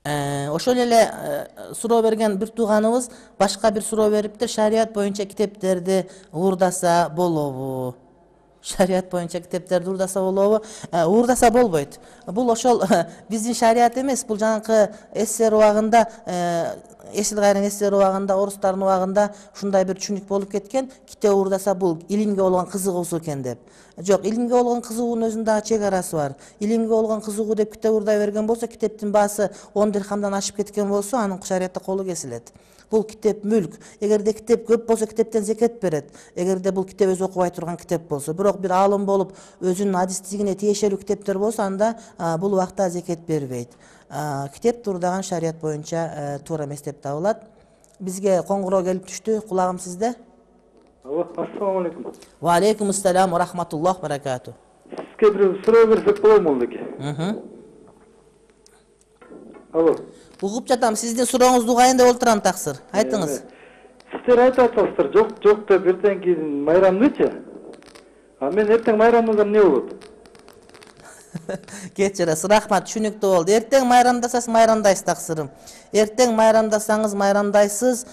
Ошол эле суроо берген бир тууганыбыз башка бир суроо бериптир. Шарият боюнча китептерди уурдаса болобу? Шарият боюнча китептерди уурдаса болобу? Уурдаса болбойт. Бул ошол биздин шарият эмес, бул жанакы СССР убагында, Эсил кайрын СССР убагында, орустардын убагында ушундай бир түшүнүк болуп кеткен. Китеп уурдаса бул илимге болгон кызыгуусу экен деп. Жок, илимге болгон кызыгуунун өзүнүн дагы чек арасы бар. Илимге болгон кызыгуу деп китеп уурдай берген болсо, китептин баасы 10 дирхамдан ашып кеткен болсо, анын шариятта колу кесилет. Бул китеп мүлк. Эгерде китеп көп болсо, китептен зекет берет. Эгерде бул китеп өзү окубай турган китеп болсо, бирок бир аалым болуп өзүнүн адистигине тиешелүү китептер болсо, анда бул убакта зекет бербейт. Китеп турдаган шарият боюнча туура эмес деп табылат. Бизге коңгуроо келип түштү. Кулагым сизде. Ассаламу алейкум. Ва алейкум ассалам ва рахматуллах баракату. Сизге бир суроо берсек болобу молдоке? Алло. Угуп жатам. Сиздин сурооңузду угайын деп отурам таксыр. Айтыңыз. Сиздер айтып атасыздар, жок деп эртең кийин майрамдычы. А мен эртең майрамдасам эмне болот? Кечиресиз, рахмат, түшүнүктүү болду. Эртең майрамдасаңыз майрамдайсыз таксырым. Эртең майрамдасаңыз майрамдайсыз,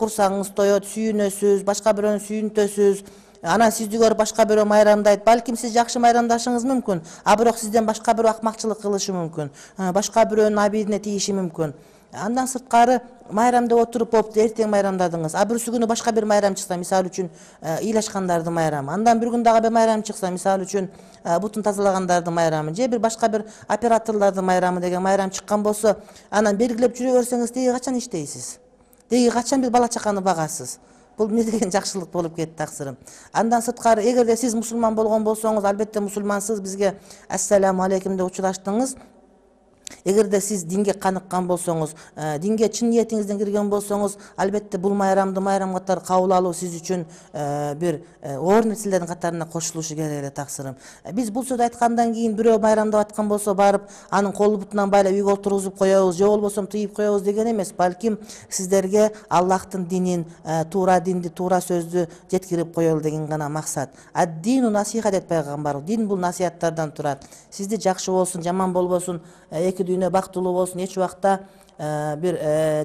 курсагыңыз тоет, сүйүнөсүз, башка бирөөнү сүйүнтөсүз. Анан сизди көрүп башка бирөө майрамдайт. Балким сиз жакшы майрамдашыңыз мүмкүн, а бирок сизден башка бирөө акмакчылык кылышы мүмкүн. Башка бирөөнүн абийирине тийиши мүмкүн. Андан сырткары майрам деп отуруп болупту, эртең майрамдадыңыз. А бүрсү күнү башка бир майрам чыкса, мисалы үчүн ыйлашкандардын майрамы. Андан бир күн дагы бир майрам чыкса, мисалы үчүн бутун тазалагандардын майрамы, же бир башка бир операторлордун майрамы деген майрам чыккан болсо, анан белгилеп жүрө берсеңиз, деги качан иштейсиз? Деги качан бир бала чаканы багасыз? Бул эмне деген жакшылык болуп кетти таксырым. Андан сырткары, эгерде сиз мусулман болгон болсоңуз, албетте мусулмансыз, бизге ассаламу алейкум деп учураштыңыз. Эгерде сиз динге каныккан болсоңуз, динге чын ниетиңизден кирген болсоңуз, албетте бул майрамды майрам катары кабыл алуу сиз үчүн бир оор нерселердин катарына кошулушу керек эле таксырым. Биз бул сөздү айткандан кийин бирөө майрамдап аткан болсо, барып анын колу бутунан байлап үйгө отургузуп коебуз, же болбосо тыйып коебуз деген эмес. Балким сиздерге Аллахтын динин, туура динди, туура сөздү жеткирип коелу деген гана максат. Ад-дину насиха дейт пайгамбар. Дин бул насихаттардан турат. Сизди жакшы болсун, жаман болбосун, эки дүйнө бактылуу болсун, эч убакта бир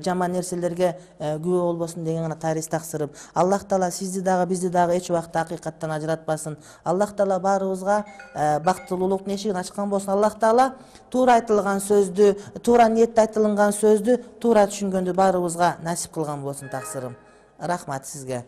жаман нерселерге күбө болбосун деген гана тарис таксырып. Аллах Таала сизди дагы, бизди дагы эч убакта акыйкаттан ажыратпасын. Аллах Таала баарыбызга бактылуулуктун эшигин ачкан болсун. Аллах Таала туура айтылган сөздү, туура ниетте айтылган сөздү туура түшүнгөндү баарыбызга насип кылган болсун таксырым. Рахмат сизге.